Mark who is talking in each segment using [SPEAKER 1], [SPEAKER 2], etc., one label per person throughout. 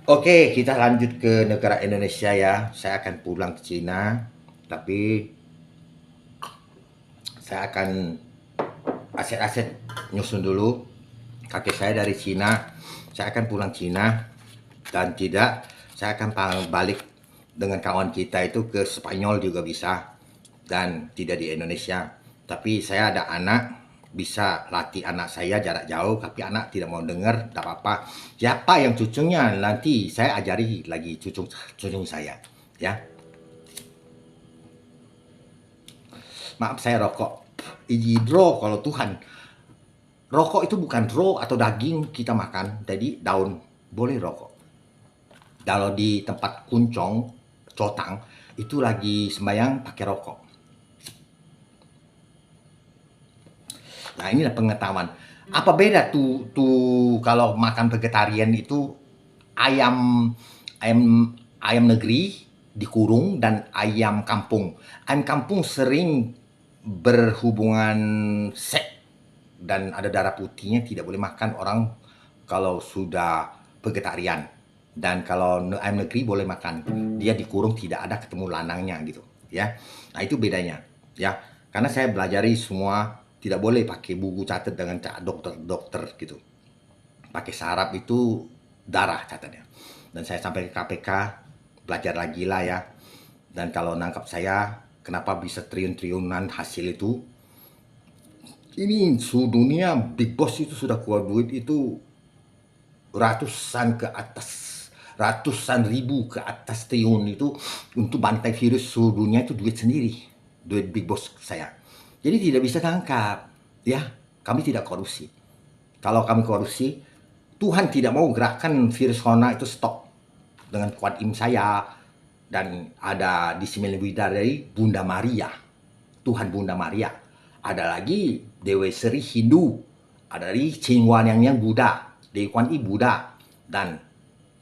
[SPEAKER 1] Oke, kita lanjut ke negara Indonesia ya. Saya akan pulang ke Cina, tapi saya akan aset-aset nyusun dulu. Kakek saya dari Cina, saya akan pulang Cina dan tidak, saya akan balik dengan kawan kita itu ke Spanyol juga bisa dan tidak di Indonesia. Tapi saya ada anak, bisa latih anak saya jarak jauh, tapi anak tidak mau dengar, tak apa-apa. Siapa yang cucunya nanti saya ajari lagi cucu saya, ya. Maaf saya rokok. Idro kalau Tuhan. Rokok itu bukan raw atau daging kita makan, jadi daun boleh rokok. Kalau di tempat kuncong, cotang, itu lagi sembayang pakai rokok. Nah inilah pengetahuan. Apa beda tuh kalau makan vegetarian itu ayam ayam ayam negeri dikurung dan ayam kampung. Ayam kampung sering berhubungan seks dan ada darah putihnya, tidak boleh makan orang kalau sudah vegetarian. Dan kalau ayam negeri boleh makan, dia dikurung tidak ada ketemu lanangnya gitu ya. Nah itu bedanya ya, karena saya belajari semua tidak boleh pakai buku catat dengan dokter gitu, pakai sarap itu darah catatnya. Dan saya sampai ke KPK belajar lagi lah ya. Dan kalau nangkap saya kenapa bisa triliun-triliunan hasil itu, ini seluruh dunia Big Boss itu sudah keluar duit itu ratusan ke atas, ratusan ribu ke atas triliun itu untuk bantai virus seluruh dunia, itu duit sendiri, duit Big Boss saya. Jadi tidak bisa tangkap ya, kami tidak korupsi. Kalau kami korupsi, Tuhan tidak mau gerakan virus corona itu stop. Dengan kuat im saya dan ada di Sembilan Bidadari Bunda Maria, Tuhan Bunda Maria, ada lagi Dewi Seri Hindu, ada lagi Cingwan yang Buddha, Dewi Kuan Yin Buddha, dan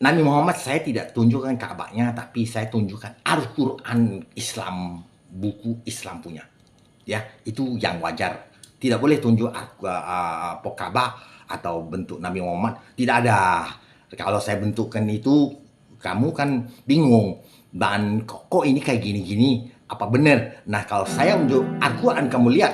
[SPEAKER 1] Nabi Muhammad saya tidak tunjukkan Ka'bahnya, tapi saya tunjukkan Al-Quran Islam, buku Islam punya. Ya, itu yang wajar. Tidak boleh tunjuk Ka'bah atau bentuk Nabi Muhammad, tidak ada. Kalau saya bentukkan itu, kamu kan bingung. Dan kok ini kayak gini-gini, apa benar? Nah, kalau saya unjuk Al-Quran, kamu lihat,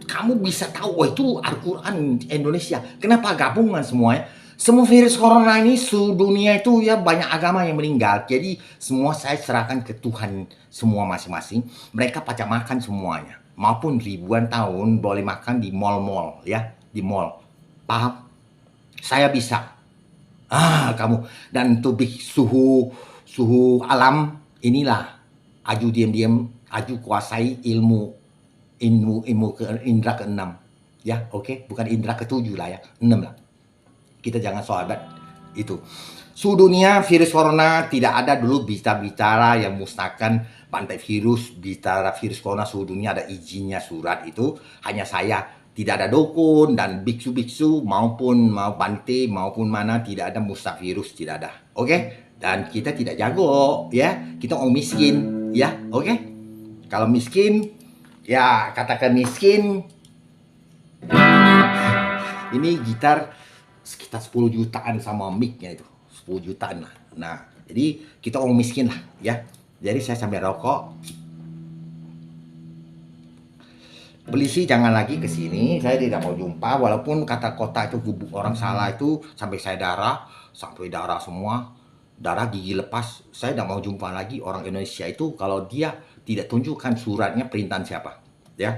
[SPEAKER 1] kamu bisa tahu, oh itu Al-Quran Indonesia. Kenapa gabungan semuanya? Semua virus corona ini seluruh dunia itu ya banyak agama yang meninggal. Jadi semua saya serahkan ke Tuhan semua masing-masing. Mereka pacak makan semuanya. Maupun ribuan tahun boleh makan di mall-mall ya, di mall. Paham? Saya bisa. Kamu dan untuk suhu suhu alam inilah aju diam-diam, aju kuasai ilmu ilmu ke indra keenam ya, oke, bukan indra ketujuh lah ya, enam lah, kita jangan sobat itu. Seluruh dunia virus corona tidak ada dulu bicara yang musnahkan bantai virus, bicara virus corona seluruh dunia ada izinnya surat itu, hanya saya tidak ada dukun dan biksu-biksu maupun mau bante maupun mana, tidak ada musnah virus, tidak ada, oke? Dan kita tidak jago ya, kita orang miskin ya, oke? Kalau miskin ya katakan miskin, ini gitar sekitar 10 jutaan sama mic-nya itu. 10 jutaan lah. Nah, jadi kita orang miskin lah ya. Jadi saya sambil rokok. Polisi jangan lagi ke sini, saya tidak mau jumpa walaupun kata kota itu gubuk orang salah itu sampai darah semua. Darah gigi lepas, saya tidak mau jumpa lagi orang Indonesia itu kalau dia tidak tunjukkan suratnya perintahan siapa, ya.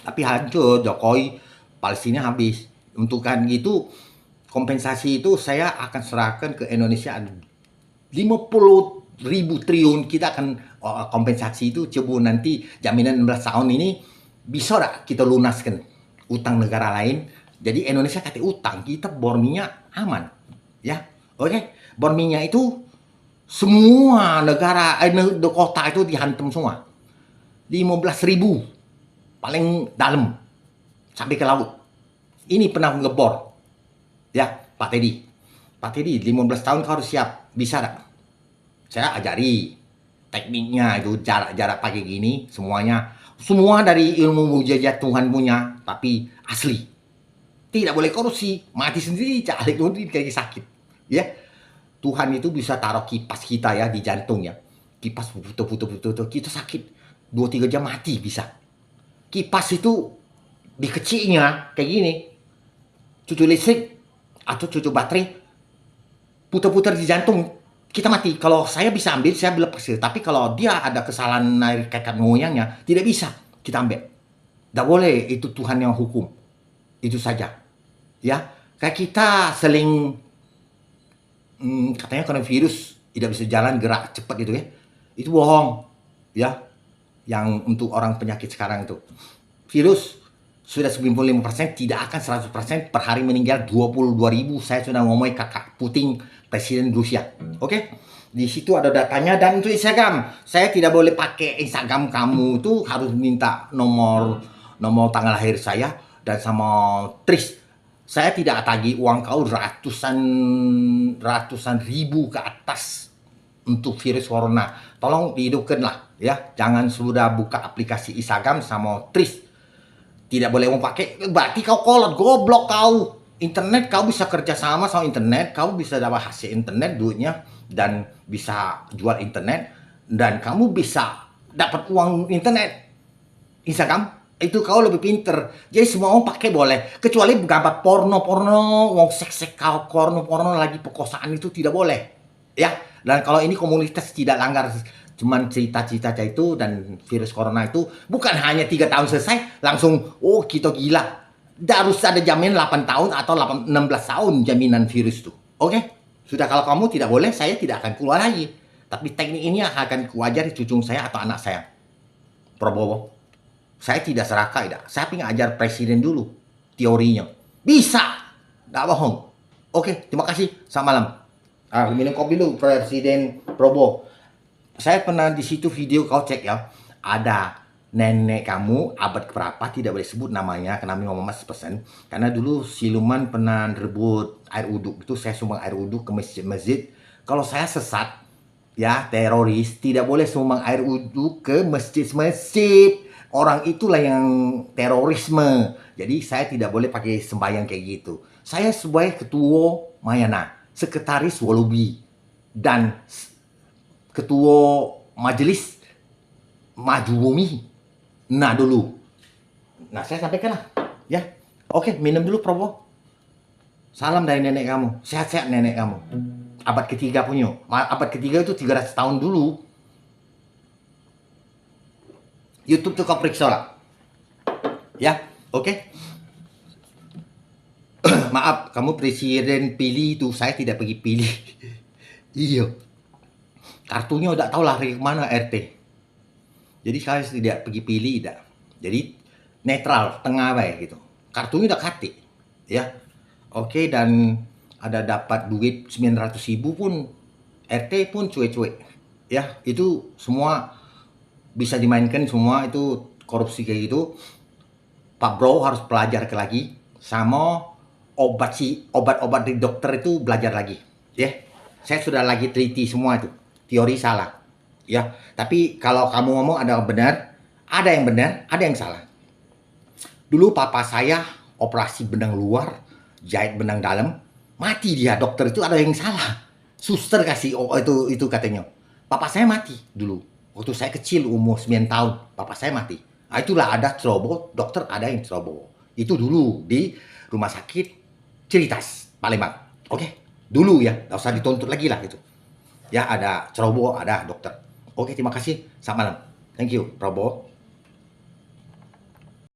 [SPEAKER 1] Tapi hancur Jokowi, Palestina habis. Untuk kan gitu kompensasi itu saya akan serahkan ke Indonesia 50.000 triliun, kita akan kompensasi itu coba nanti jaminan 16 tahun ini bisa tak kita lunaskan utang negara lain. Jadi Indonesia kata utang, kita bor minyak aman ya, oke. Bor minyak itu semua negara kota itu dihantam semua, 15.000 paling dalam sampai ke laut. Ini pernah ngebor ya Pak Teddy. Pak Teddy 15 tahun kau harus siap, bisa tak? Saya ajari tekniknya itu, jarak-jarak pakai gini semuanya. Semua dari ilmu mujizat Tuhan punya, tapi asli. Tidak boleh korupsi, mati sendiri, calik kayak sakit. Ya, Tuhan itu bisa taruh kipas kita ya di jantung ya. Kipas putus, kita sakit 2-3 jam mati bisa. Kipas itu di kecilnya kayak gini, cucu listrik atau cucu baterai putar-putar di jantung, kita mati. Kalau saya bisa ambil, saya lepas. Tapi kalau dia ada kesalahan naik kakak moyangnya, tidak bisa kita ambil. Tidak boleh, itu Tuhan yang hukum. Itu saja. Ya, kayak kita seling katanya karena virus tidak bisa jalan gerak cepat itu ya. Itu bohong. Ya, yang untuk orang penyakit sekarang itu. Virus sudah 95%, tidak akan 100%, per hari meninggal 22.000. Saya sudah ngomongin kakak Putin, Presiden Rusia. Oke? Di situ ada datanya. Dan untuk Instagram, saya tidak boleh pakai Instagram kamu itu, harus minta nomor tanggal lahir saya dan sama Tris. Saya tidak tagih uang kau ratusan ribu ke atas untuk virus corona. Tolong dihidupkan lah ya. Jangan sudah buka aplikasi Instagram sama Tris. Tidak boleh mau pakai. Berarti kau kolot, goblok kau. Internet kau bisa kerja sama internet. Kau bisa dapat hasil internet duitnya. Dan bisa jual internet. Dan kamu bisa dapat uang internet. Instagram. Itu kau lebih pinter. Jadi semua orang pakai boleh. Kecuali gambar porno, wong seks kau porno lagi perkosaan itu tidak boleh. Ya. Dan kalau ini komunitas tidak langgar, cuman cerita-cerita itu dan virus corona itu bukan hanya 3 tahun selesai langsung oh kita gila. Harus ada jaminan 8 tahun atau 16 tahun jaminan virus itu. Oke? Sudah, kalau kamu tidak boleh, saya tidak akan keluar lagi. Tapi teknik ini akan kuajari cucu saya atau anak saya. Prabowo. Saya tidak serakah, tidak. Saya ingin ajar presiden dulu teorinya. Bisa. Tidak bohong. Oke, terima kasih. Selamat malam. Minum kopi dulu, Presiden Prabowo. Saya pernah di situ video, kau cek ya. Ada nenek kamu abad keberapa, tidak boleh sebut namanya karena ngomong mas pesan. Karena dulu siluman pernah rebut air uduk, itu saya sumbang air uduk ke masjid-masjid. Kalau saya sesat ya, teroris, tidak boleh sumbang air uduk ke masjid-masjid. Orang itulah yang terorisme. Jadi saya tidak boleh pakai sembahyang kayak gitu. Saya sebagai ketua Mayana, sekretaris Walubi, dan ketua majelis Maju Bumi. Nah dulu. Nah saya sampaikan lah. Ya. Oke, minum dulu Prabowo. Salam dari nenek kamu. Sehat-sehat nenek kamu. Abad ketiga punya. Abad ketiga itu 300 tahun dulu. YouTube tuh kau periksa lah. Ya, oke. Maaf, kamu presiden pilih itu, saya tidak pergi pilih. Iya. Kartunya udah tahu lah dari mana RT. Jadi saya tidak pergi pilih, tidak. Jadi netral, tengah baik gitu. Kartunya udah kati. Ya. Oke, dan ada dapat duit 900.000 pun RT pun cuek-cuek. Ya, itu semua bisa dimainkan semua, itu korupsi kayak gitu. Pak Bro harus belajar lagi, sama obat-obat dari dokter itu belajar lagi. Ya, saya sudah lagi teliti semua itu. Teori salah. Ya, tapi kalau kamu ngomong ada yang benar, ada yang salah. Dulu papa saya operasi benang luar, jahit benang dalam, mati dia. Dokter itu ada yang salah. Suster kasih itu katanya. Papa saya mati dulu. Waktu saya kecil umur 9 tahun, papa saya mati. Nah, itulah ada ceroboh, dokter ada yang ceroboh. Itu dulu di rumah sakit Ciritas, Palembang. Oke, dulu ya, nggak usah dituntut lagi lah itu. Ya ada ceroboh, ada dokter. Oke, terima kasih. Selamat malam. Thank you, Prabowo.